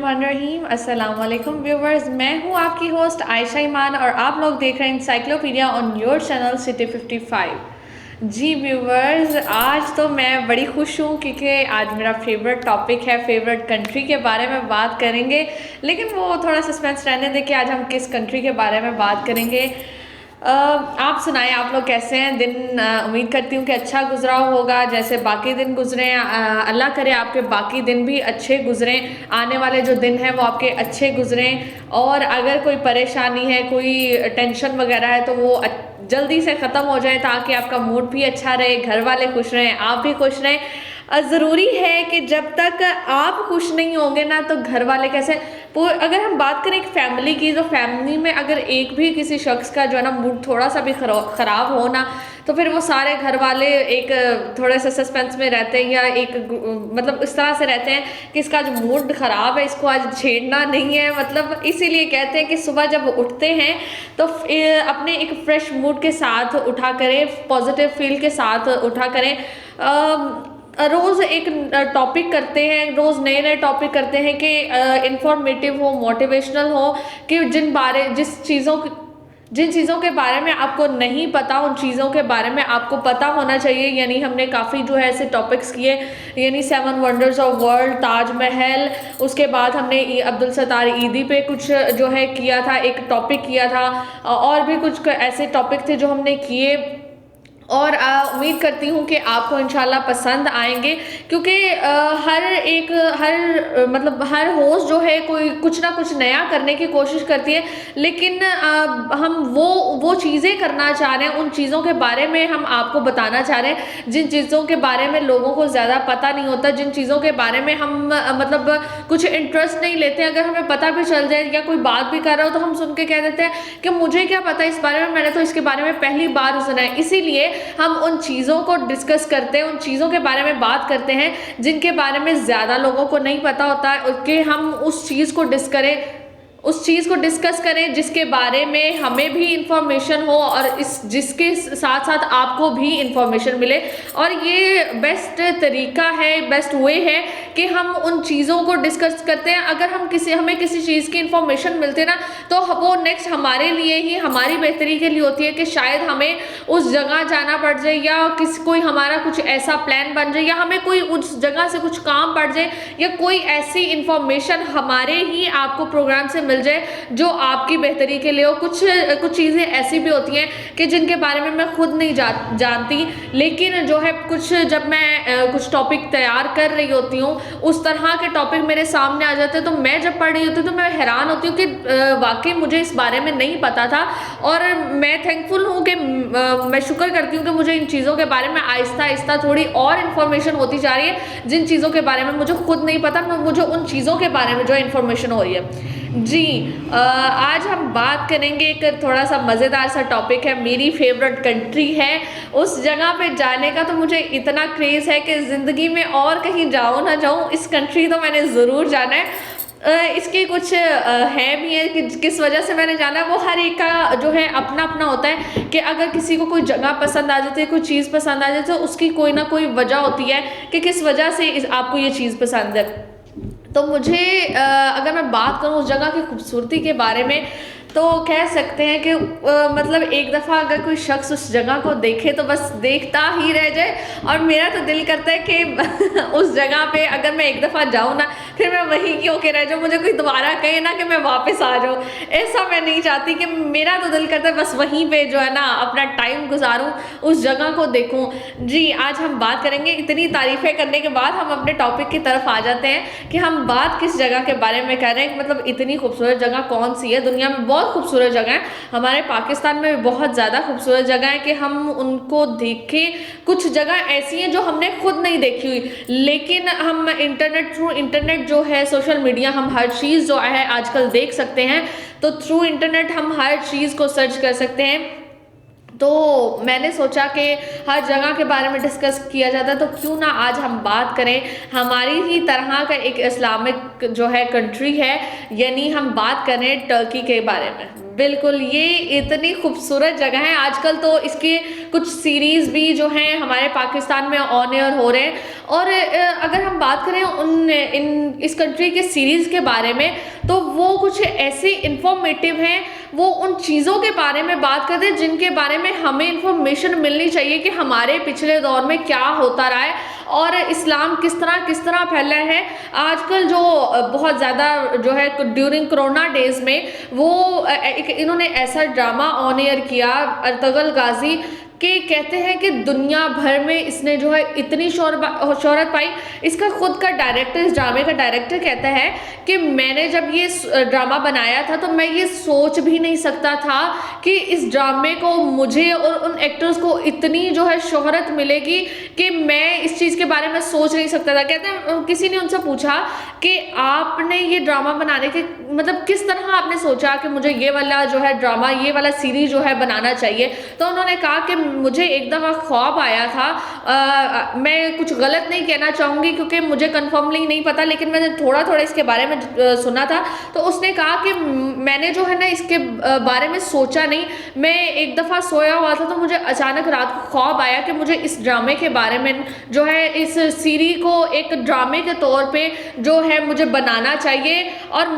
बिस्मिल्लाहिर्रहमानिर्रहीम। अस्सलाम वालेकुम व्यूवर्स, मैं हूँ आपकी होस्ट आयशा ईमान और आप लोग देख रहे हैं encyclopedia on your channel city 55। जी व्यूवर्स, आज तो मैं बड़ी खुश हूँ क्योंकि आज मेरा फेवरेट टॉपिक है, फेवरेट कंट्री के बारे में बात करेंगे। लेकिन वो थोड़ा सस्पेंस रहने दें कि आज हम किस कंट्री के बारे में बात करेंगे। आप सुनाएं, आप लोग कैसे हैं? दिन उम्मीद करती हूँ कि अच्छा गुजरा होगा जैसे बाकी दिन गुजरे हैं। अल्लाह करे आपके बाकी दिन भी अच्छे गुजरें, आने वाले जो दिन हैं वो आपके अच्छे गुजरें। और अगर कोई परेशानी है, कोई टेंशन वगैरह है तो वो जल्दी से ख़त्म हो जाए ताकि आपका मूड भी अच्छा रहे, घर वाले खुश रहें, आप भी खुश रहें। ज़रूरी है कि जब तक आप खुश नहीं होंगे ना तो घर वाले कैसे। अगर हम बात करें एक फैमिली की, तो फैमिली में अगर एक भी किसी शख्स का जो है ना मूड थोड़ा सा भी ख़राब हो ना, तो फिर वो सारे घर वाले एक थोड़े से सस्पेंस में रहते हैं या एक मतलब इस तरह से रहते हैं कि इसका जो मूड ख़राब है इसको आज छेड़ना नहीं है। मतलब इसीलिए कहते हैं कि सुबह जब उठते हैं तो अपने एक फ्रेश मूड के साथ उठा करें, पॉजिटिव फील के साथ उठा करें। रोज़ एक टॉपिक करते हैं, रोज़ नए नए टॉपिक करते हैं कि इंफॉर्मेटिव हो, मोटिवेशनल हो, कि जिन चीज़ों के बारे में आपको नहीं पता उन चीज़ों के बारे में आपको पता होना चाहिए। यानी हमने काफ़ी जो है ऐसे टॉपिक्स किए, यानी 7 वंडर्स ऑफ वर्ल्ड, ताजमहल, उसके बाद हमने अब्दुल सत्तार ईदी पे कुछ जो है किया था, एक टॉपिक किया था, और भी कुछ ऐसे टॉपिक थे जो हमने किए। और उम्मीद करती हूँ कि आपको इंशाल्लाह पसंद आएंगे क्योंकि हर होस्ट जो है कोई कुछ ना कुछ नया करने की कोशिश करती है। लेकिन हम वो चीज़ें करना चाह रहे हैं, उन चीज़ों के बारे में हम आपको बताना चाह रहे हैं जिन चीज़ों के बारे में लोगों को ज़्यादा पता नहीं होता, जिन चीज़ों के बारे में हम मतलब कुछ इंटरेस्ट नहीं लेते। अगर हमें पता भी चल जाए या कोई बात भी कर रहा हो तो हम सुन के कह देते हैं कि मुझे क्या पता इस बारे में, मैंने तो इसके बारे में पहली बार सुना है। इसीलिए हम उन चीज़ों को डिस्कस करते हैं, उन चीज़ों के बारे में बात करते हैं जिनके बारे में ज़्यादा लोगों को नहीं पता होता है, कि हम उस चीज़ को डिस्कस करें जिसके बारे में हमें भी इंफॉर्मेशन हो और जिसके साथ साथ आपको भी इंफॉर्मेशन मिले। और ये बेस्ट तरीका है, बेस्ट वे है कि हम उन चीज़ों को डिस्कस करते हैं। अगर हमें किसी चीज़ की इंफॉर्मेशन मिलती है ना, तो वो नेक्स्ट हमारे लिए ही, हमारी बेहतरी के लिए होती है कि शायद हमें उस जगह जाना पड़ जाए, या कोई हमारा कुछ ऐसा प्लान बन जाए, या हमें कोई उस जगह से कुछ काम पड़ जाए, या कोई ऐसी इंफॉर्मेशन हमारे ही आपको प्रोग्राम से मिल जाए जो आपकी बेहतरी के लिए हो। कुछ चीज़ें ऐसी भी होती हैं कि जिनके बारे में मैं खुद नहीं जानती, लेकिन जो है जब मैं कुछ टॉपिक तैयार कर रही होती हूँ, उस तरह के टॉपिक मेरे सामने आ जाते हैं तो मैं जब पढ़ रही होती हूँ तो मैं हैरान होती हूँ कि वाकई मुझे इस बारे में नहीं पता था। और मैं थैंकफुल हूँ कि मैं शुक्र करती हूँ कि मुझे इन चीज़ों के बारे में आहिस्ता आहिस्ता थोड़ी और इन्फॉर्मेशन होती जा रही है, जिन चीज़ों के बारे में मुझे खुद नहीं पता, मुझे उन चीज़ों के बारे में जो इन्फॉर्मेशन हो रही है। जी, आज हम बात करेंगे, एक थोड़ा सा मज़ेदार सा टॉपिक है, मेरी फेवरेट कंट्री है, उस जगह पे जाने का तो मुझे इतना क्रेज़ है कि ज़िंदगी में और कहीं जाऊँ ना जाऊँ, इस कंट्री तो मैंने ज़रूर जाना है। इसके कुछ है भी है कि किस वजह से मैंने जाना है। वो हर एक का जो है अपना अपना होता है कि अगर किसी को कोई जगह पसंद आ जाती है, कोई चीज़ पसंद आ जाती है, तो उसकी कोई ना कोई वजह होती है कि किस वजह से आपको ये चीज़ पसंद है। तो मुझे अगर मैं बात करूँ उस जगह की खूबसूरती के बारे में, तो कह सकते हैं कि मतलब एक दफ़ा अगर कोई शख्स उस जगह को देखे तो बस देखता ही रह जाए। और मेरा तो दिल करता है कि उस जगह पे अगर मैं एक दफ़ा जाऊँ ना, फिर मैं वहीं की होके रह जाऊँ, मुझे कोई दोबारा कहे ना कि मैं वापस आ जाऊँ। ऐसा मैं नहीं चाहती, कि मेरा तो दिल करता है बस वहीं पे जो है ना अपना टाइम गुजारूँ, उस जगह को देखूँ। जी, आज हम बात करेंगे, इतनी तारीफ़ें करने के बाद हम अपने टॉपिक की तरफ आ जाते हैं कि हम बात किस जगह के बारे में कर रहे हैं। मतलब इतनी खूबसूरत जगह कौन सी है दुनिया में? बहुत खूबसूरत जगह है, हमारे पाकिस्तान में भी बहुत ज़्यादा खूबसूरत जगह है कि हम उनको देखें। कुछ जगह ऐसी हैं जो हमने खुद नहीं देखी हुई, लेकिन हम थ्रू इंटरनेट जो है, सोशल मीडिया, हम हर चीज़ जो है आजकल देख सकते हैं। तो थ्रू इंटरनेट हम हर चीज़ को सर्च कर सकते हैं। तो मैंने सोचा कि हर जगह के बारे में डिस्कस किया जाता है, तो क्यों ना आज हम बात करें हमारी ही तरह का एक इस्लामिक जो है कंट्री है, यानी हम बात करें टर्की के बारे में। बिल्कुल, ये इतनी खूबसूरत जगह है, आजकल तो इसके कुछ सीरीज़ भी जो हैं हमारे पाकिस्तान में ऑन एयर हो रहे हैं। और अगर हम बात करें इस कंट्री के सीरीज़ के बारे में, तो वो कुछ ऐसे इन्फॉर्मेटिव हैं, वो उन चीज़ों के बारे में बात करते हैं जिनके बारे में हमें इन्फॉर्मेशन मिलनी चाहिए कि हमारे पिछले दौर में क्या होता रहा है और इस्लाम किस तरह फैला है। आजकल जो बहुत ज़्यादा जो है ड्यूरिंग कोरोना डेज़ में वो एक इन्होंने ऐसा ड्रामा ऑन एयर किया अर्तुगरुल गाज़ी कि कहते हैं कि दुनिया भर में इसने जो है इतनी शोहरत पाई। इसका खुद का डायरेक्टर, इस ड्रामे का डायरेक्टर कहता है कि मैंने जब ये ड्रामा बनाया था तो मैं ये सोच भी नहीं सकता था कि इस ड्रामे को मुझे और उन एक्टर्स को इतनी जो है शोहरत मिलेगी कि मैं इस चीज़ के बारे में सोच नहीं सकता था। कहते हैं किसी ने उनसे पूछा कि आपने ये ड्रामा बनाने के मतलब किस तरह आपने सोचा कि मुझे ये वाला जो है ड्रामा, ये वाला सीरीज जो है बनाना चाहिए। तो उन्होंने कहा कि मुझे एक दफ़ा ख्वाब आया था, मैं कुछ गलत नहीं कहना चाहूँगी क्योंकि मुझे कन्फर्मली नहीं पता, लेकिन मैंने थोड़ा थोड़ा इसके बारे में सुना था। तो उसने कहा कि मैंने जो है ना इसके बारे में सोचा नहीं, मैं एक दफ़ा सोया हुआ था तो मुझे अचानक रात को ख्वाब आया कि मुझे इस ड्रामे के बारे में जो है इस सीरीज को एक ड्रामे के तौर पे जो है मुझे बनाना चाहिए। और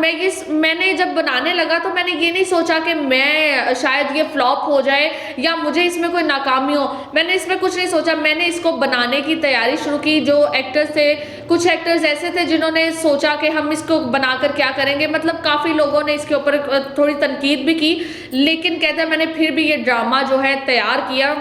मैंने जब बनाने लगा तो मैंने ये नहीं सोचा कि मैं शायद ये फ्लॉप हो जाए या मुझे इसमें कोई नाकामी हो, मैंने इसमें कुछ नहीं सोचा। मैंने इसको बनाने की तैयारी शुरू की। जो एक्टर्स थे, कुछ एक्टर्स ऐसे थे जिन्होंने सोचा कि हम इसको बनाकर क्या करेंगे, मतलब काफ़ी लोगों ने इसके ऊपर थोड़ी तनकीद भी की, लेकिन कहते हैं मैंने फिर भी ये ड्रामा जो है तैयार किया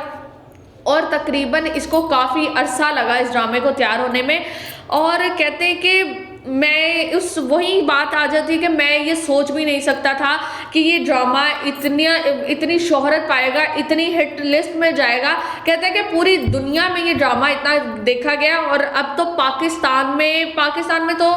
और तकरीबन इसको काफ़ी अरसा लगा इस ड्रामे को तैयार होने में। और कहते हैं कि मैं वही बात आ जाती है कि मैं ये सोच भी नहीं सकता था कि ये ड्रामा इतनी शोहरत पाएगा, इतनी हिट लिस्ट में जाएगा। कहते हैं कि पूरी दुनिया में ये ड्रामा इतना देखा गया और अब तो पाकिस्तान में तो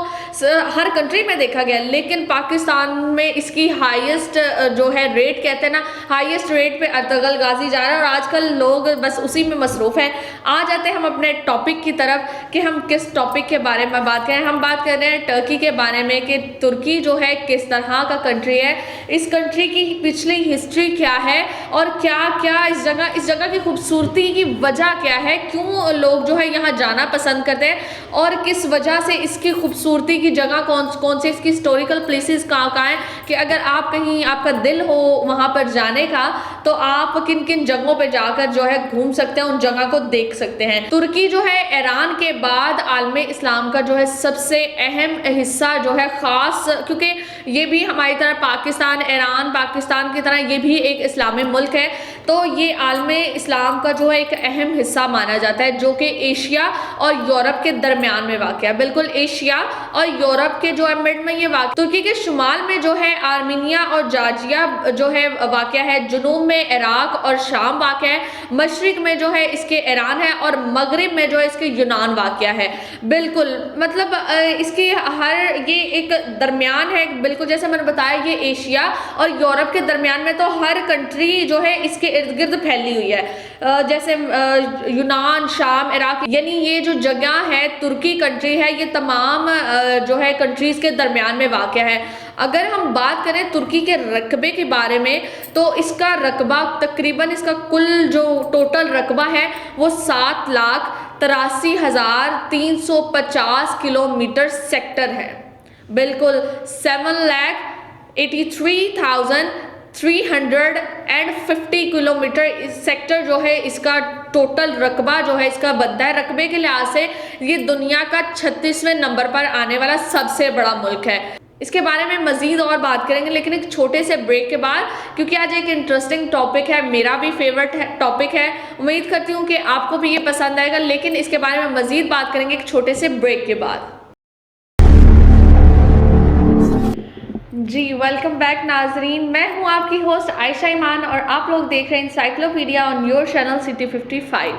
हर कंट्री में देखा गया, लेकिन पाकिस्तान में इसकी हाईएस्ट जो है रेट, कहते हैं ना हाईएस्ट रेट पे अर्तुगरुल गाज़ी जा रहा है और आजकल लोग बस उसी में मसरूफ़ हैं। आ जाते हैं हम अपने टॉपिक की तरफ कि हम किस टॉपिक के बारे में बात करें। हम बात कर रहे हैं टर्की के बारे में कि तुर्की जो है किस तरह का कंट्री है, इस कंट्री की पिछली हिस्ट्री क्या है और क्या क्या इस जगह की खूबसूरती की वजह क्या है, क्यों लोग जो है यहाँ जाना पसंद करते हैं और किस वजह से इसकी खूबसूरती की जगह कौन से, इसकी हिस्टोरिकल प्लेसेस कहाँ हैं, कि अगर आप कहीं आपका दिल हो वहाँ पर जाने का तो आप किन किन जगहों पर जाकर जो है घूम सकते हैं, उन जगह को देख सकते हैं। तुर्की जो है ईरान के बाद आलम इस्लाम का जो है सबसे अहम हिस्सा जो है, ख़ास क्योंकि ये भी हमारी तरह पाकिस्तान की तरह ये भी एक इस्लामी मुल्क है, तो ये आलम इस्लाम का जो है एक अहम हिस्सा माना जाता है जो कि एशिया और यूरोप के दरमियान में वाक़ है। बिल्कुल एशिया और यूरोप के जो है मिड में ये वाक़। तुर्की के शुमाल में जो है आर्मीनिया और जॉर्जिया जो है वाक़ है, जुनूब में इराक और शाम वाक़ है, मशरिक में जो है इसके ईरान है और मगरिब में जो है इसके यूनान वाक़ है। बिल्कुल मतलब इसकी ये एक दरमियान है, बिल्कुल जैसे मैंने बताया ये एशिया और यूरोप के दरमियान में, तो हर कंट्री जो है इसके इर्द गिर्द फैली हुई है। जैसे यूनान, शाम, इराक, यानी ये जो जगह है तुर्की कंट्री है, ये तमाम जो है कंट्रीज़ के दरमियान में वाक़ है। अगर हम बात करें तुर्की के रकबे के बारे में तो इसका रकबा तकरीबन, इसका कुल जो टोटल रकबा है वो 7,83,350 किलोमीटर सेक्टर है। बिल्कुल 7,83,350 किलोमीटर इस सेक्टर जो है इसका टोटल रकबा जो है इसका बनता है। रकबे के लिहाज से ये दुनिया का 36वें नंबर पर आने वाला सबसे बड़ा मुल्क है। इसके बारे में मज़ीद और बात करेंगे लेकिन एक छोटे से ब्रेक के बाद, क्योंकि आज एक इंटरेस्टिंग टॉपिक है, मेरा भी फेवरेट टॉपिक है। उम्मीद करती हूँ कि आपको भी ये पसंद आएगा, लेकिन इसके बारे में मज़ीद बात करेंगे एक छोटे से ब्रेक के बाद। जी वेलकम बैक नाजरीन, मैं हूँ आपकी होस्ट आयशा ईमान और आप लोग देख रहे हैं encyclopedia on your channel city 55।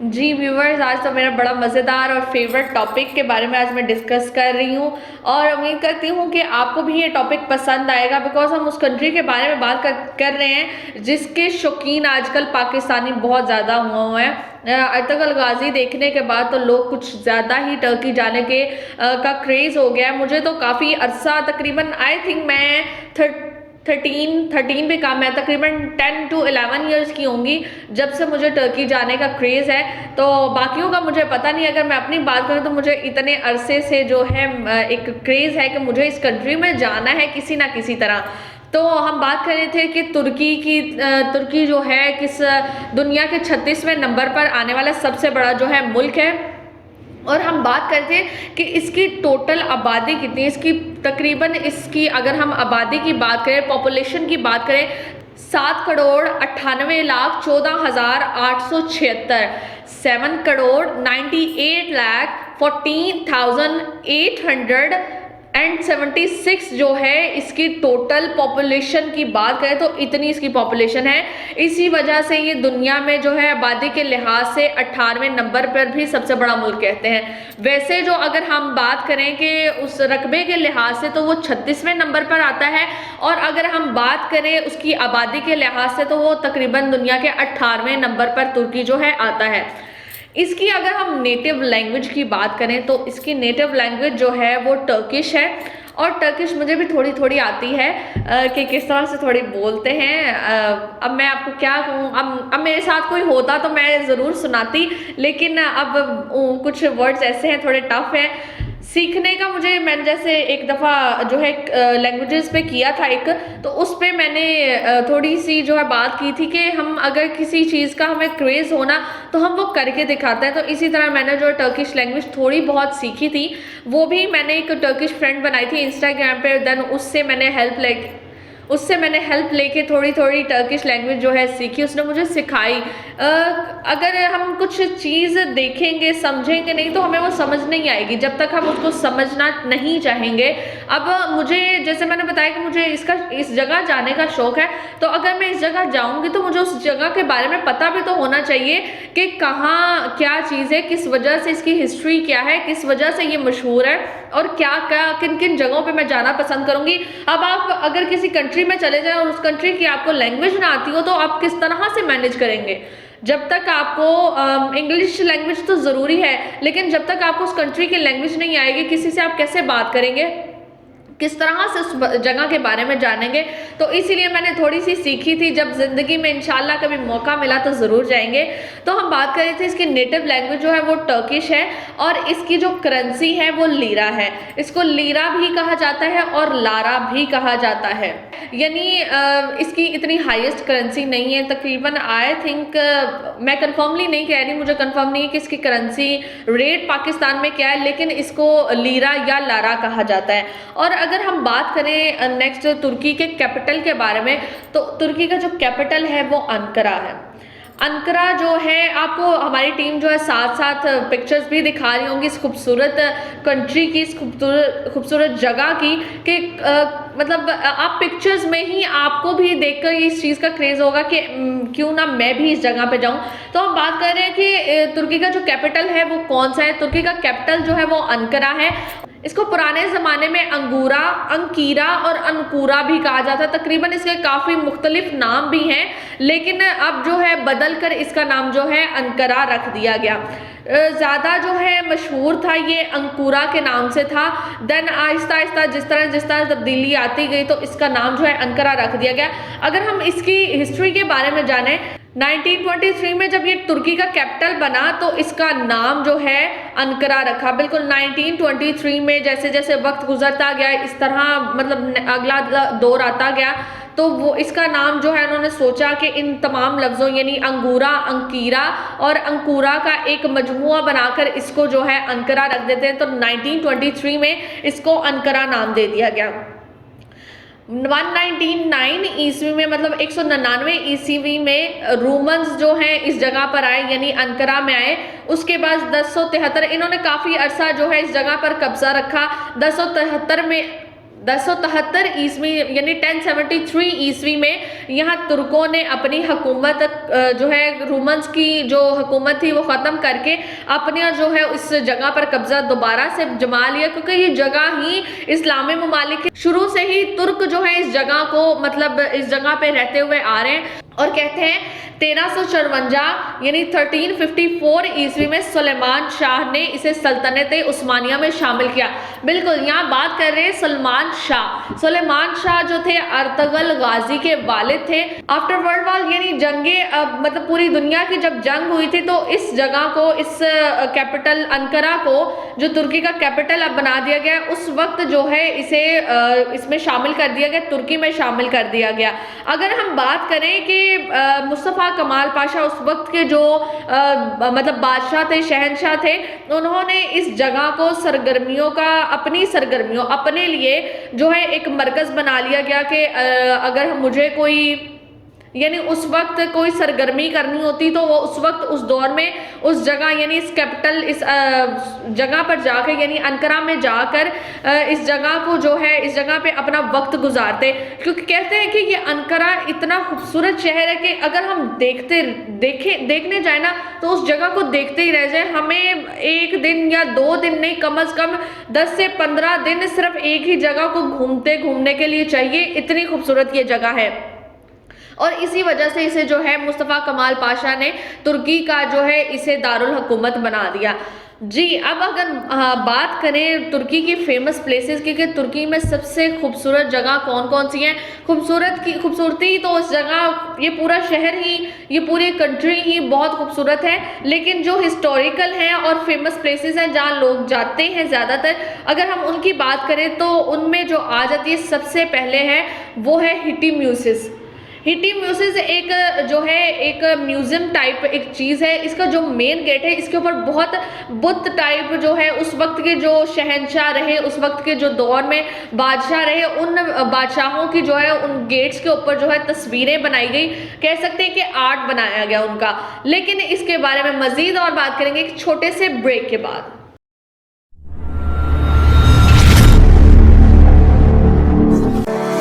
जी व्यूवर्स, आज तो मेरा बड़ा मज़ेदार और फेवरेट टॉपिक के बारे में आज मैं डिस्कस कर रही हूँ और उम्मीद करती हूँ कि आपको भी ये टॉपिक पसंद आएगा, बिकॉज हम उस कंट्री के बारे में बात कर रहे हैं जिसके शौकीन आजकल पाकिस्तानी बहुत ज़्यादा हुए हैं। अर्तुगरुल गाज़ी देखने के बाद तो लोग कुछ ज़्यादा ही टर्की जाने का क्रेज़ हो गया है। मुझे तो काफ़ी अरसा, तकरीबन आई थिंक मैं 13 भी कम है, तकरीबन 10 to 11 ईयर्स की होंगी जब से मुझे टर्की जाने का क्रेज़ है। तो बाकियों का मुझे पता नहीं, अगर मैं अपनी बात करूँ तो मुझे इतने अरसे से जो है एक क्रेज़ है कि मुझे इस कंट्री में जाना है किसी ना किसी तरह। तो हम बात कर रहे थे कि तुर्की जो है किस दुनिया के 36वें नंबर पर आने वाला सबसे बड़ा जो है मुल्क है। और हम बात करते हैं कि इसकी टोटल आबादी कितनी है। इसकी तकरीबन, इसकी अगर हम आबादी की बात करें, पॉपुलेशन की बात करें, 7,98,14,876, 7,98,14,876 जो है इसकी टोटल पॉपुलेशन की बात करें तो इतनी इसकी पॉपुलेशन है। इसी वजह से ये दुनिया में जो है आबादी के लिहाज से 18वें नंबर पर भी सबसे बड़ा मुल्क कहते हैं। वैसे जो अगर हम बात करें कि उस रकबे के लिहाज से तो वो 36वें नंबर पर आता है, और अगर हम बात करें उसकी आबादी के लिहाज से तो वो तकरीबन दुनिया के 18वें नंबर पर तुर्की जो है आता है। इसकी अगर हम नेटिव लैंग्वेज की बात करें तो इसकी नेटिव लैंग्वेज जो है वो टर्किश है, और टर्किश मुझे भी थोड़ी थोड़ी आती है कि किस तरह से थोड़ी बोलते हैं। अब मैं आपको क्या कहूँ, अब मेरे साथ कोई होता तो मैं ज़रूर सुनाती, लेकिन अब कुछ वर्ड्स ऐसे हैं थोड़े टफ हैं सीखने का। मैंने जैसे एक दफ़ा जो है लैंग्वेजेस पे किया था एक, तो उस पे मैंने थोड़ी सी जो है बात की थी कि हम अगर किसी चीज़ का हमें क्रेज़ होना तो हम वो करके दिखाते हैं। तो इसी तरह मैंने जो टर्किश लैंग्वेज थोड़ी बहुत सीखी थी, वो भी मैंने एक टर्किश फ्रेंड बनाई थी इंस्टाग्राम पे, देन उससे मैंने हेल्प लेके थोड़ी थोड़ी टर्किश लैंग्वेज जो है सीखी, उसने मुझे सिखाई। अगर हम कुछ चीज़ देखेंगे समझेंगे नहीं तो हमें वो समझ नहीं आएगी जब तक हम उसको समझना नहीं चाहेंगे। अब मुझे, जैसे मैंने बताया कि मुझे इस जगह जाने का शौक़ है, तो अगर मैं इस जगह जाऊंगी तो मुझे उस जगह के बारे में पता भी तो होना चाहिए कि कहाँ क्या चीज़ है, किस वजह से इसकी हिस्ट्री क्या है, किस वजह से ये मशहूर है, और क्या क्या किन किन जगहों पे मैं जाना पसंद करूंगी। अब आप अगर किसी कंट्री में चले जाएं और उस कंट्री की आपको लैंग्वेज ना आती हो तो आप किस तरह से मैनेज करेंगे। जब तक आपको इंग्लिश लैंग्वेज तो ज़रूरी है, लेकिन जब तक आपको उस कंट्री की लैंग्वेज नहीं आएगी, किसी से आप कैसे बात करेंगे, किस तरह से उस जगह के बारे में जानेंगे। तो इसीलिए मैंने थोड़ी सी सीखी थी, जब ज़िंदगी में इंशाल्लाह कभी मौका मिला तो ज़रूर जाएंगे। तो हम बात कर रहे थे इसकी नेटिव लैंग्वेज जो है वो टर्किश है, और इसकी जो करेंसी है वो लीरा है। इसको लीरा भी कहा जाता है और लारा भी कहा जाता है, यानी इसकी इतनी हाईएस्ट करेंसी नहीं है। तकरीबन आई थिंक, मैं कन्फर्मली नहीं कह रही, मुझे कन्फर्म नहीं है कि इसकी करेंसी रेट पाकिस्तान में क्या है, लेकिन इसको लीरा या लारा कहा जाता है। और अगर हम बात करें नेक्स्ट तुर्की के कैपिटल के बारे में, तो तुर्की का जो कैपिटल है वो अंकारा है। अंकारा जो है, आपको हमारी टीम जो है साथ साथ पिक्चर्स भी दिखा रही होंगी इस खूबसूरत कंट्री की, इस खूबसूरत जगह की, कि मतलब आप पिक्चर्स में ही आपको भी देखकर इस चीज़ का क्रेज़ होगा कि क्यों ना मैं भी इस जगह पे जाऊं। तो हम बात कर रहे हैं कि तुर्की का जो कैपिटल है वो कौन सा है। तुर्की का कैपिटल जो है वो अंकारा है। इसको पुराने ज़माने में अंगूरा, अंकीरा और अनकूरा भी कहा जाता है। तकरीबन इसके काफ़ी मुख्तलिफ नाम भी हैं, लेकिन अब जो है बदल कर इसका नाम जो है अंकारा रख दिया गया। ज़्यादा जो है मशहूर था ये अंकूरा के नाम से था, देन आहिस्ता आहिस्ता जिस तरह तब्दीली आती गई तो इसका नाम जो है अंकारा रख दिया गया। अगर हम इसकी हिस्ट्री के बारे में जानें, 1923 में जब ये तुर्की का कैपिटल बना तो इसका नाम जो है अंकारा रखा। बिल्कुल 1923 में जैसे जैसे वक्त गुजरता गया, इस तरह मतलब अगला दौर आता गया, तो वो इसका नाम जो है उन्होंने सोचा कि इन तमाम लफ्ज़ों यानी अंगूरा, अंकीरा और अंकूरा का एक मजमुआ बनाकर इसको जो है अंकारा रख देते हैं। तो 1923 में इसको अंकारा नाम दे दिया गया। 199 ईस्वी में, मतलब 199 ईस्वी में रोमन्स जो हैं इस जगह पर आए, यानी अंकारा में आए। उसके बाद 1073 इन्होंने काफ़ी अरसा जो है इस जगह पर कब्जा रखा। 1073 ईस्वी यानी 1073 ईस्वी में यहाँ तुर्कों ने अपनी हुकूमत जो है रोमन्स की जो हुकूमत थी वो ख़त्म करके अपने जो है इस जगह पर कब्जा दोबारा से जमा लिया, क्योंकि ये जगह ही इस्लामी ममालिक शुरू से ही तुर्क जो है इस जगह को मतलब इस जगह पे रहते हुए आ रहे हैं। और कहते हैं 1354 यानी 1354 ईस्वी में सुलेमान शाह ने इसे सल्तनत उस्मानिया में शामिल किया। बिल्कुल, यहाँ बात कर रहे हैं सलमान शाह। सुलेमान शाह जो थे अर्तगल गाजी के वालिद थे। आफ्टर वर्ल्ड वॉर यानी जंगे मतलब पूरी दुनिया की जब जंग हुई थी तो इस जगह को, इस कैपिटल अंकारा को जो तुर्की का कैपिटल अब बना दिया गया, उस वक्त जो है इसे इसमें शामिल कर दिया गया, तुर्की में शामिल कर दिया गया। अगर हम बात करें कि मुस्तफ़ा कमाल पाशा उस वक्त के जो मतलब बादशाह थे, शहनशाह थे, उन्होंने इस जगह को सरगर्मियों का, अपनी सरगर्मियों, अपने लिए जो है एक मरकज बना लिया गया कि अगर मुझे कोई यानी उस वक्त कोई सरगर्मी करनी होती तो वो उस वक्त उस दौर में उस जगह यानी इस कैपिटल, इस जगह पर जाकर यानी अंकारा में जाकर इस जगह को जो है, इस जगह पे अपना वक्त गुजारते। क्योंकि कहते हैं कि ये अंकारा इतना खूबसूरत शहर है कि अगर हम देखने जाए ना तो उस जगह को देखते ही रह जाए। हमें एक दिन या 2 दिन नहीं, कम से कम 10 से 15 दिन सिर्फ एक ही जगह को घूमने के लिए चाहिए, इतनी खूबसूरत ये जगह है। और इसी वजह से इसे जो है मुस्तफ़ा कमाल पाशा ने तुर्की का जो है इसे दारुल हुकूमत बना दिया। जी, अब अगर बात करें तुर्की की फेमस प्लेसेस की कि तुर्की में सबसे खूबसूरत जगह कौन कौन सी हैं, खूबसूरती तो उस जगह, ये पूरा शहर ही, ये पूरी कंट्री ही बहुत खूबसूरत है। लेकिन जो हिस्टोरिकल हैं और फेमस प्लेसेस हैं जहाँ लोग जाते हैं ज़्यादातर, अगर हम उनकी बात करें तो उनमें जो आ जाती है सबसे पहले है वो है हिटी म्यूसिस। हिटी म्यूसिस एक जो है एक म्यूजियम टाइप एक चीज़ है। इसका जो मेन गेट है, इसके ऊपर बहुत बुत टाइप जो है उस वक्त के जो शहनशाह रहे, उस वक्त के जो दौर में बादशाह रहे, उन बादशाहों की जो है उन गेट्स के ऊपर जो है तस्वीरें बनाई गई, कह सकते हैं कि आर्ट बनाया गया उनका। लेकिन इसके बारे में मजीद और बात करेंगे एक छोटे से ब्रेक के बाद।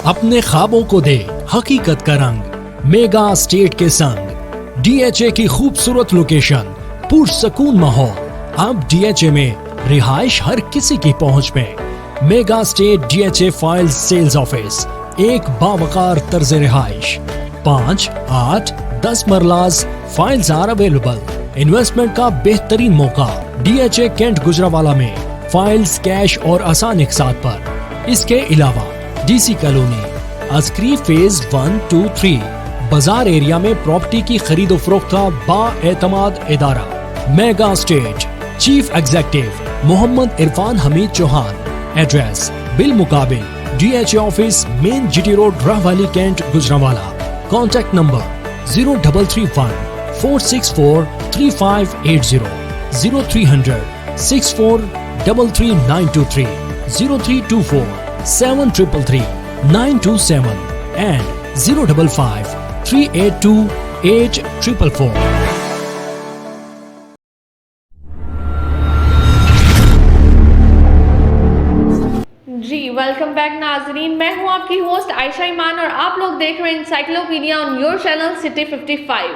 अपने ख्वाबों को दे हकीकत का रंग, मेगा स्टेट के संग। डीएचए की खूबसूरत लोकेशन, पुरसकून माहौल। अब डीएचए में रिहाइश हर किसी की पहुंच में। Mega state DHA files sales office, एक बावकार तर्ज रिहाइश। 5, 8, 10 मरलाज फाइल्स आर अवेलेबल। इन्वेस्टमेंट का बेहतरीन मौका डीएचए कैंट गुजरावाला में। फाइल्स कैश और आसान इकसात पर। इसके अलावा डीसी कॉलोनी, अस्क्री फेज 1, 2, 3 बाजार एरिया में प्रॉपर्टी की खरीदो फरोख्त का बाएतमाद इदारा। Mega state, chief executive Mohammad Irfan Hameed Chauhan. Address बिल मुकाबिल DHA office, main GT road, Rahwali cantt Gujranwala. Contact number 0331 464 3580, 0300 6433 0324 7333 927 and 055 382 8444। Ji, welcome back नाजरीन, मैं हूं आपकी होस्ट आयशा ईमान और आप लोग देख रहे हैं encyclopedia on your channel city 55।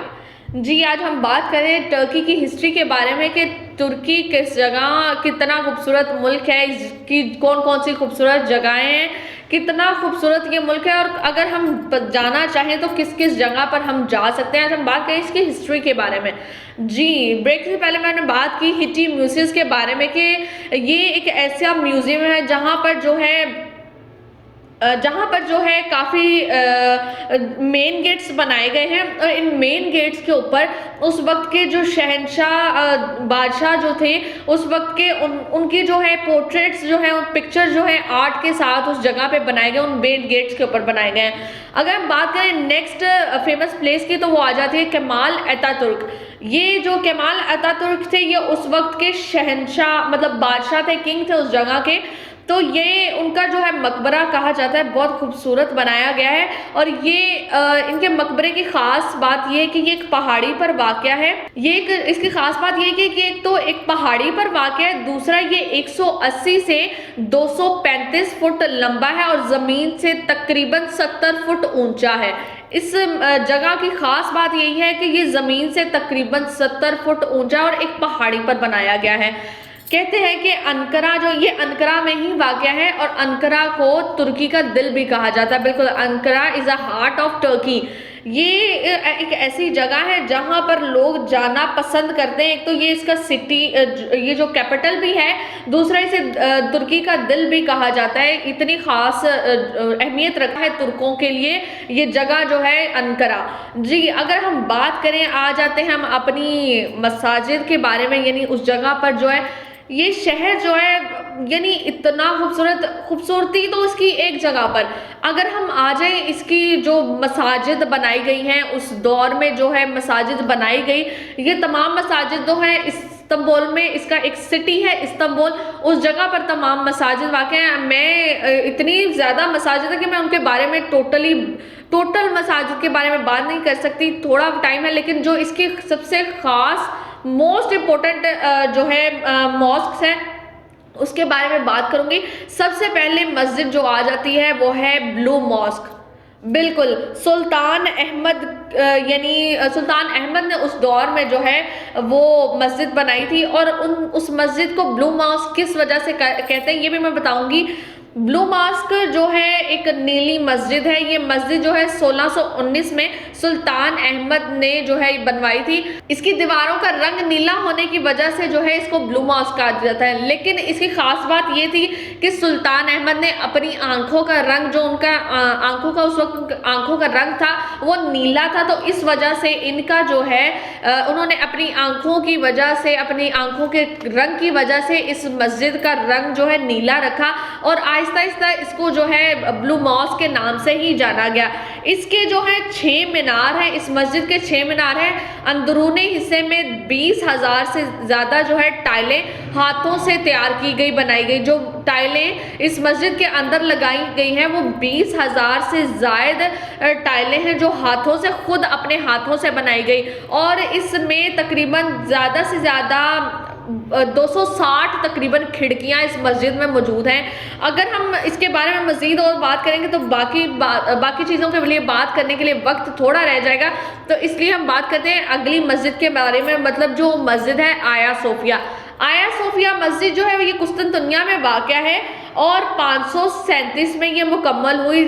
जी, आज हम बात करें टर्की की हिस्ट्री के बारे में कि तुर्की किस जगह, कितना खूबसूरत मुल्क है, इसकी कौन कौन सी खूबसूरत जगहें हैं, कितना खूबसूरत ये मुल्क है और अगर हम जाना चाहें तो किस किस जगह पर हम जा सकते हैं। आज हम बात करें इसकी हिस्ट्री के बारे में। जी, ब्रेक से पहले मैंने बात की हिटी म्यूजियम के बारे में कि ये एक ऐसा म्यूजियम है जहाँ पर जो है काफ़ी मेन गेट्स बनाए गए हैं और इन मेन गेट्स के ऊपर उस वक्त के जो शहनशाह बादशाह जो थे उस वक्त के उनकी जो है पोर्ट्रेट्स जो है, उन पिक्चर जो है आर्ट के साथ उस जगह पे बनाए गए, उन मेन गेट्स के ऊपर बनाए गए हैं। अगर हम बात करें नेक्स्ट फेमस प्लेस की तो वो आ जाती है केमाल अतातुर्क। ये जो केमाल अतातुर्क थे ये उस वक्त के शहनशाह मतलब बादशाह थे, किंग थे उस जगह के। तो ये उनका जो है मकबरा कहा जाता है, बहुत खूबसूरत बनाया गया है और ये इनके मकबरे की खास बात ये है कि ये एक पहाड़ी पर वाक़या है। इसकी खास बात ये है कि एक तो एक पहाड़ी पर वाक़या है, दूसरा ये 180 से 235 फुट लंबा है और ज़मीन से तकरीबन 70 फुट ऊंचा है। इस जगह की खास बात यही है कि ये ज़मीन से तकरीबन 70 फुट ऊंचा और एक पहाड़ी पर बनाया गया है। कहते हैं कि अंकारा जो ये अंकारा में ही वाक़या है और अंकारा को तुर्की का दिल भी कहा जाता है। बिल्कुल, Ankara is a heart of Turkey. ये एक ऐसी जगह है जहाँ पर लोग जाना पसंद करते हैं। एक तो ये इसका सिटी, ये जो कैपिटल भी है, दूसरा इसे तुर्की का दिल भी कहा जाता है। इतनी खास अहमियत रखा है तुर्कों के लिए ये जगह जो है अंकारा। जी अगर हम बात करें, आ जाते हैं हम अपनी मसाजिद के बारे में, यानी उस जगह पर जो है ये शहर जो है, यानी इतना खूबसूरती तो इसकी एक जगह पर। अगर हम आ जाए, इसकी जो मसाजिद बनाई गई हैं उस दौर में जो है मसाजिद बनाई गई, ये तमाम मसाजिद जो है इस्तांबुल में, इसका एक सिटी है इस्तांबुल, उस जगह पर तमाम मसाजिद वाक़ हैं। मैं इतनी ज़्यादा मसाजिद है कि मैं उनके बारे में टोटल मसाजिद के बारे में बात नहीं कर सकती, थोड़ा टाइम है। लेकिन जो इसकी सबसे ख़ास मोस्ट इम्पोर्टेंट जो है मॉस्क्स हैं उसके बारे में बात करूंगी। सबसे पहले मस्जिद जो आ जाती है वो है ब्लू मॉस्क। बिल्कुल, सुल्तान अहमद यानी सुल्तान अहमद ने उस दौर में जो है वो मस्जिद बनाई थी, और उस मस्जिद को ब्लू मॉस्क किस वजह से कहते हैं ये भी मैं बताऊंगी। ब्लू मॉस्क जो है एक नीली मस्जिद है। ये मस्जिद जो है 1619 में सुल्तान अहमद ने जो है बनवाई थी। इसकी दीवारों का रंग नीला होने की वजह से जो है इसको ब्लू मॉस्क कहा जाता है। लेकिन इसकी खास बात ये थी कि सुल्तान अहमद ने अपनी आंखों का रंग, जो उनका आंखों का उस वक्त आंखों का रंग था वो नीला था, तो इस वजह से इनका जो है उन्होंने अपनी आंखों की वजह से, अपनी आंखों के रंग की वजह से इस मस्जिद का रंग जो है नीला रखा, और आहिस्ता आहिस्ता इसको जो है ब्लू मॉस्क के नाम से ही जाना गया। इसके जो है 6 मीनार हैं, इस मस्जिद के 6 मीनार हैं। अंदरूनी हिस्से में 20,000 से ज़्यादा जो है टाइलें हाथों से तैयार की गई, बनाई गई। जो टाइलें इस मस्जिद के अंदर लगाई गई हैं वो 20,000 से ज़ायद टाइलें हैं जो हाथों से, खुद अपने हाथों से बनाई गई, और इसमें तकरीबन ज़्यादा से ज़्यादा 260 तकरीबन खिड़कियां इस मस्जिद में मौजूद हैं। अगर हम इसके बारे में मज़ीद और बात करेंगे तो बाकी चीज़ों के लिए बात करने के लिए वक्त थोड़ा रह जाएगा, तो इसलिए हम बात करते हैं अगली मस्जिद के बारे में, मतलब जो मस्जिद है आया सोफिया। आया सोफिया मस्जिद जो है ये कुस्तुनतुनिया में वाक़या है और 537 में ये मुकम्मल हुई।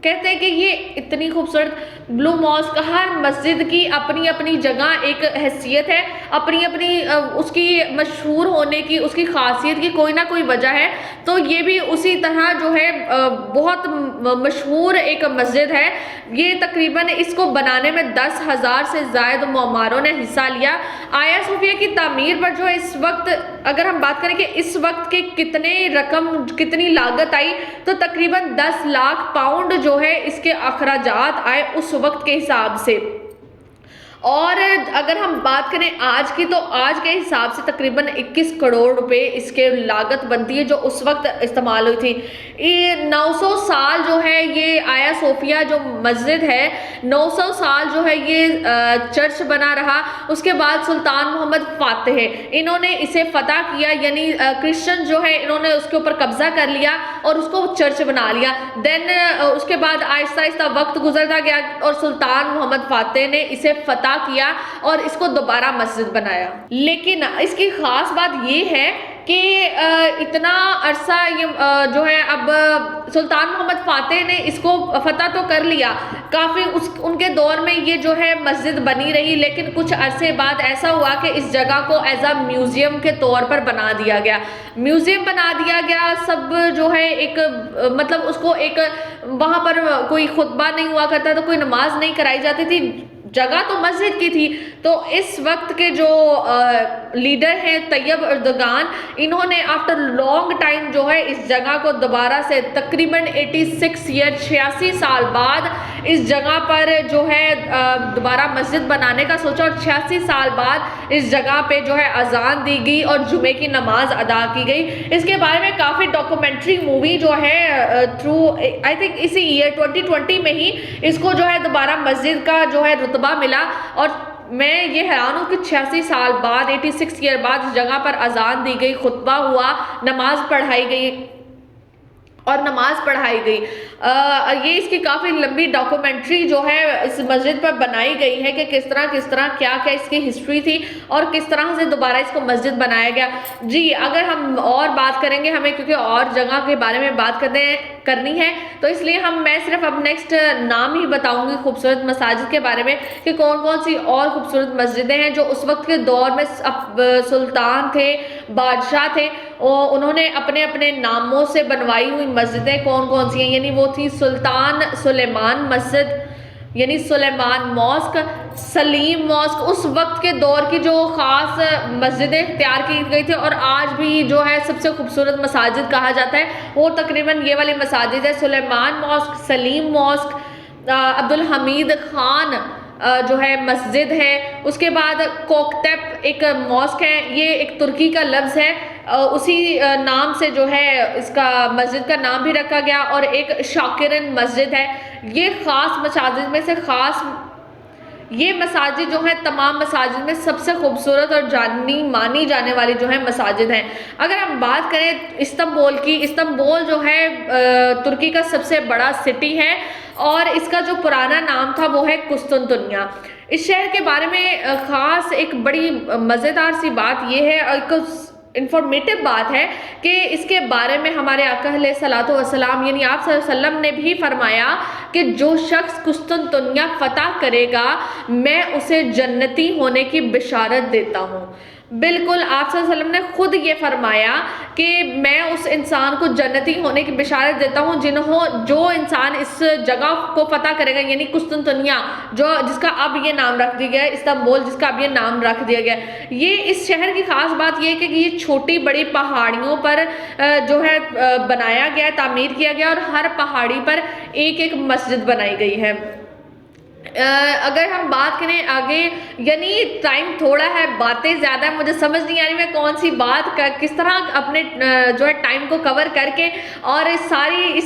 कहते हैं कि ये इतनी खूबसूरत ब्लू मॉस्क, हर मस्जिद की अपनी अपनी जगह एक हैसियत है, अपनी अपनी उसकी मशहूर होने की, उसकी खासियत की कोई ना कोई वजह है। तो ये भी उसी तरह जो है बहुत मशहूर एक मस्जिद है। ये तकरीबन इसको बनाने में 10,000 से ज़ायद ममारों ने हिस्सा लिया। आया सोफिया की तामीर पर जो है इस वक्त, अगर हम बात करें कि इस वक्त के कितनी लागत आई, तो तकरीबन 10 लाख पाउंड जो है इसके अखराजात आए उस वक्त के हिसाब से। और अगर हम बात करें आज की, तो आज के हिसाब से तकरीबन 21 करोड़ रुपए इसके लागत बनती है जो उस वक्त इस्तेमाल हुई थी। ये 900 साल जो है ये आया सोफिया जो मस्जिद है, 900 साल जो है ये चर्च बना रहा। उसके बाद सुल्तान मोहम्मद फातिह इन्होंने इसे फतह किया, यानी क्रिश्चियन जो है इन्होंने उसके ऊपर कब्जा कर लिया और उसको चर्च बना लिया। देन उसके बाद आहिस्ता आहिस्ता वक्त गुजरता गया और सुल्तान मोहम्मद फातिह ने इसे फतह किया और इसको दोबारा मस्जिद बनाया। लेकिन इसकी खास बात ये है कि इतना अरसा ये जो है, अब सुल्तान मोहम्मद फातिह ने इसको फतह तो कर लिया, काफ़ी उनके दौर में ये जो है मस्जिद बनी रही, लेकिन कुछ अरसे बाद ऐसा हुआ कि इस जगह को एज अ म्यूज़ियम के तौर पर बना दिया गया। म्यूज़ियम बना दिया गया, सब जो है एक मतलब उसको एक, वहाँ पर कोई खुतबा नहीं हुआ करता, तो कोई नमाज नहीं कराई जाती थी, जगह तो मस्जिद की थी। तो इस वक्त के जो लीडर हैं तैयब अर्दगान, इन्होंने आफ्टर लॉन्ग टाइम जो है इस जगह को दोबारा से तकरीबन 86 साल बाद इस जगह पर जो है दोबारा मस्जिद बनाने का सोचा, और 86 साल बाद इस जगह पे जो है अजान दी गई और जुमे की नमाज अदा की गई। इसके बारे में काफ़ी डॉक्यूमेंट्री मूवी जो है थ्रू आई थिंक इसी ईयर 2020 में ही इसको जो है दोबारा मस्जिद का जो है रुतबा मिला। और मैं ये हैरान हूँ कि 86 साल बाद, 86 ईयर बाद इस जगह पर अजान दी गई, खुतबा हुआ, नमाज पढ़ाई गई। ये इसकी काफ़ी लंबी डॉक्यूमेंट्री जो है इस मस्जिद पर बनाई गई है कि किस तरह क्या इसकी हिस्ट्री थी और किस तरह से दोबारा इसको मस्जिद बनाया गया। जी अगर हम और बात करेंगे, हमें क्योंकि और जगह के बारे में बात करते हैं, करनी है। तो इसलिए मैं सिर्फ अब नेक्स्ट नाम ही बताऊंगी खूबसूरत मसाजिद के बारे में कि कौन कौन सी और खूबसूरत मस्जिदें हैं जो उस वक्त के दौर में सुल्तान थे, बादशाह थे, और उन्होंने अपने अपने नामों से बनवाई हुई मस्जिदें कौन कौन सी हैं। यानी वो थी सुल्तान सुलेमान मस्जिद, यानी सुलेमान मॉस्क, सलीम मॉस्क, उस वक्त के दौर की जो ख़ास मस्जिदें तैयार की गई थी और आज भी जो है सबसे खूबसूरत मसाजिद कहा जाता है वो तकरीबन ये वाली मसाजिद है, सुलेमान मॉस्क, सलीम मॉस्क, अब्दुल हमीद खान जो है मस्जिद है। उसके बाद कोकतेप एक मॉस्क है, ये एक तुर्की का लफ्ज़ है, उसी नाम से जो है इसका मस्जिद का नाम भी रखा गया। और एक शाकिरन मस्जिद है। ये ख़ास मसाजिद में से ख़ास ये मसाजिद जो है तमाम मसाजिद में सबसे खूबसूरत और जानी मानी जाने वाली जो है मसाजिद हैं। अगर हम बात करें इस्तांबुल की, इस्तांबुल जो है तुर्की का सबसे बड़ा सिटी है और इसका जो पुराना नाम था वो है कुस्तुनतुनिया। इस शहर के बारे में ख़ास एक बड़ी मज़ेदार सी बात ये है और इंफॉर्मेटिव बात है कि इसके बारे में हमारे आका अलैहिस्सलातु वस्सलाम यानी आप सल्लल्लाहु अलैहि वसल्लम ने भी फरमाया कि जो शख्स कुस्तुनतुनिया फतह करेगा मैं उसे जन्नती होने की बिशारत देता हूँ। बिल्कुल आप सल्लल्लाहु अलैहि वसल्लम ने खुद ये फरमाया कि मैं उस इंसान को जन्नती होने की बिशारत देता हूँ जो इंसान इस जगह को फतह करेगा, यानी कुस्तुनतुनिया जिसका अब ये नाम रख दिया गया है, इस्तांबुल जिसका अब ये नाम रख दिया गया है। ये इस शहर की खास बात ये है कि ये छोटी बड़ी पहाड़ियों पर जो है बनाया गया, तामीर किया गया और हर पहाड़ी पर एक एक मस्जिद बनाई गई है। अगर हम बात करें आगे, यानी टाइम थोड़ा है, बातें ज़्यादा है, मुझे समझ नहीं आ रही मैं कौन सी बात किस तरह अपने जो है टाइम को कवर करके और सारी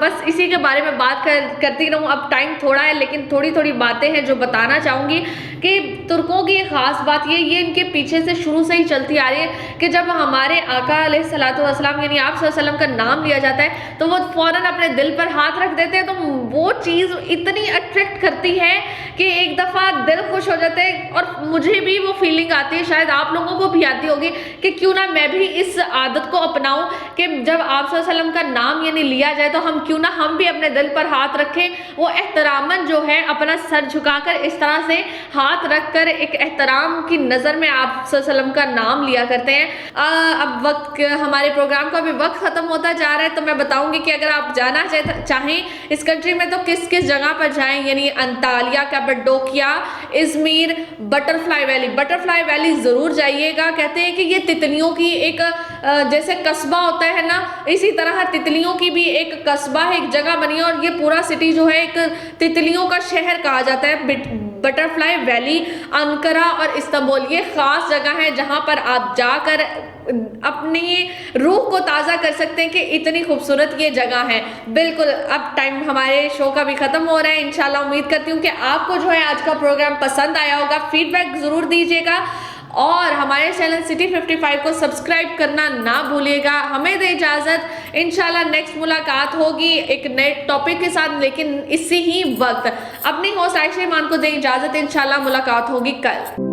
बस इसी के बारे में बात करती रहूँ। अब टाइम थोड़ा है लेकिन थोड़ी थोड़ी बातें हैं जो बताना चाहूँगी कि तुर्कों की ख़ास बात ये इनके पीछे से शुरू से ही चलती आ रही है कि जब हमारे आका अलैहिस्सलातु वस्सलाम यानी आप सल्लल्लाहु अलैहि वसल्लम का नाम लिया जाता है तो वो फ़ौरन अपने दिल पर हाथ रख देते हैं। तो वो चीज़ इतनी अट्रैक्ट करती है कि एक दफ़ा दिल खुश हो जाते हैं और मुझे भी वो फीलिंग आती है, शायद आप लोगों को भी आती होगी कि क्यों ना मैं भी इस आदत को अपनाऊं कि जब आप सल्लल्लाहु अलैहि वसल्लम का नाम यानी लिया जाए तो हम भी अपने दिल पर हाथ रखें, वो एहतरामन जो है अपना सर झुकाकर इस तरह से हाथ रखकर एक एहतराम की नज़र में आप सल्लल्लाहु अलैहि वसल्लम का नाम लिया करते हैं। अब हमारे प्रोग्राम का भी वक्त ख़त्म होता जा रहा है तो मैं बताऊंगी कि अगर आप जाना चाहें इस कंट्री में तो किस किस जगह पर जाएं, यानी अंतालिया, कैपाडोकिया, इज़मीर, बटरफ्लाई वैली ज़रूर जाइएगा। कहते हैं कि ये तितलियों की एक जैसे कस्बा होता है ना, इसी तरह तितलियों की भी एक कस्बा है, एक जगह बनी है और ये पूरा सिटी जो है एक तितलियों का शहर कहा जाता है। बटरफ्लाई वैली, अंकारा और इस्तांबुल ये ख़ास जगह है जहाँ पर आप जाकर अपनी रूह को ताज़ा कर सकते हैं कि इतनी खूबसूरत ये जगह है। बिल्कुल अब टाइम हमारे शो का भी ख़त्म हो रहा है। इंशाल्लाह उम्मीद करती हूँ कि आपको जो है आज का प्रोग्राम पसंद आया होगा। फीडबैक ज़रूर दीजिएगा और हमारे चैनल सिटी 55 को सब्सक्राइब करना ना भूलिएगा। हमें दे इजाज़त, इंशाल्लाह नेक्स्ट मुलाकात होगी एक नए टॉपिक के साथ, लेकिन इसी ही वक्त। अपनी होस्ट आयशा ईमान को दे इजाज़त, इंशाल्लाह मुलाकात होगी कल।